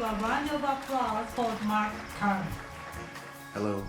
a round of applause for Mark Kerr. Hello.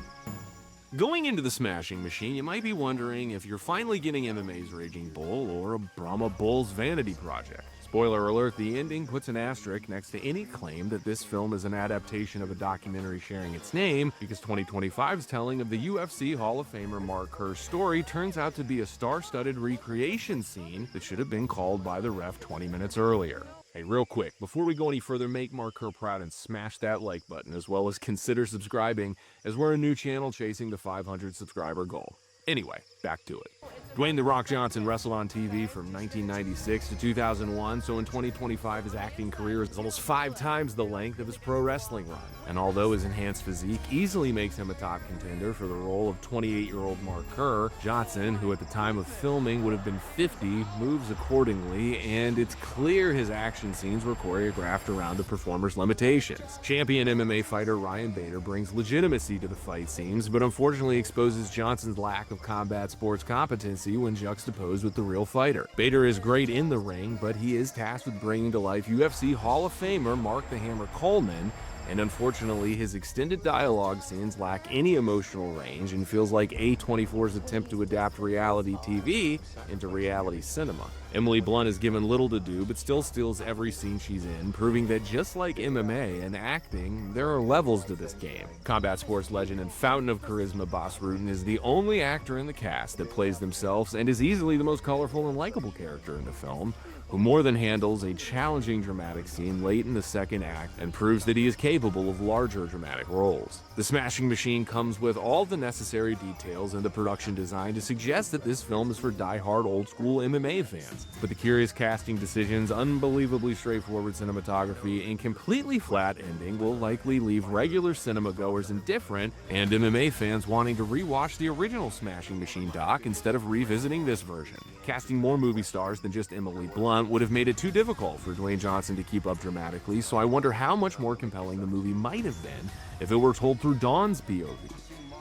Going into the Smashing Machine, you might be wondering if you're finally getting MMA's Raging Bull or a Brahma Bull's vanity project. Spoiler alert, the ending puts an asterisk next to any claim that this film is an adaptation of a documentary sharing its name, because 2025's telling of the UFC Hall of Famer Mark Kerr's story turns out to be a star-studded recreation scene that should have been called by the ref 20 minutes earlier. Hey, real quick, before we go any further, make Mark Kerr proud and smash that like button, as well as consider subscribing, as we're a new channel chasing the 500 subscriber goal. Anyway, back to it. Dwayne "The Rock" Johnson wrestled on TV from 1996 to 2001, so in 2025 his acting career is almost 5 times the length of his pro wrestling run. And although his enhanced physique easily makes him a top contender for the role of 28-year-old Mark Kerr, Johnson, who at the time of filming would have been 50, moves accordingly, and it's clear his action scenes were choreographed around the performer's limitations. Champion MMA fighter Ryan Bader brings legitimacy to the fight scenes, but unfortunately exposes Johnson's lack of combat sports competency when juxtaposed with the real fighter. Bader is great in the ring, but he is tasked with bringing to life UFC Hall of Famer Mark the Hammer Coleman, and unfortunately his extended dialogue scenes lack any emotional range and feels like A24's attempt to adapt reality TV into reality cinema. Emily Blunt is given little to do, but still steals every scene she's in, proving that just like MMA and acting, there are levels to this game. Combat sports legend and fountain of charisma Bas Rutten is the only actor in the cast that plays themselves and is easily the most colorful and likable character in the film, who more than handles a challenging dramatic scene late in the second act and proves that he is capable of larger dramatic roles. The Smashing Machine comes with all the necessary details and the production design to suggest that this film is for die-hard old-school MMA fans. But the curious casting decisions, unbelievably straightforward cinematography, and completely flat ending will likely leave regular cinema goers indifferent and MMA fans wanting to rewatch the original Smashing Machine doc instead of revisiting this version. Casting more movie stars than just Emily Blunt would have made it too difficult for Dwayne Johnson to keep up dramatically, so I wonder how much more compelling the movie might have been if it were told through Dawn's POV,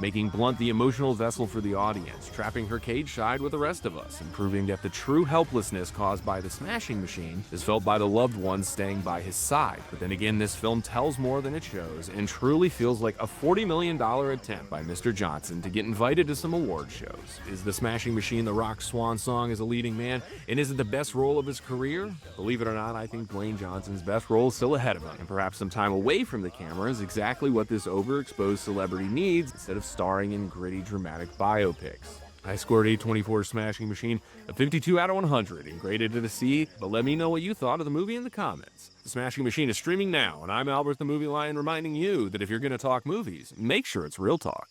making Blunt the emotional vessel for the audience, trapping her cage side with the rest of us, and proving that the true helplessness caused by the Smashing Machine is felt by the loved ones staying by his side. But then again, this film tells more than it shows, and truly feels like a $40 million attempt by Mr. Johnson to get invited to some award shows. Is the Smashing Machine The Rock's swan song as a leading man, and is it the best role of his career? Believe it or not, I think Dwayne Johnson's best role is still ahead of him, and perhaps some time away from the camera is exactly what this overexposed celebrity needs instead of starring in gritty, dramatic biopics. I scored A24's Smashing Machine a 52 out of 100 and graded it a C, but let me know what you thought of the movie in the comments. The Smashing Machine is streaming now, and I'm Albert the Movie Lion reminding you that if you're going to talk movies, make sure it's real talk.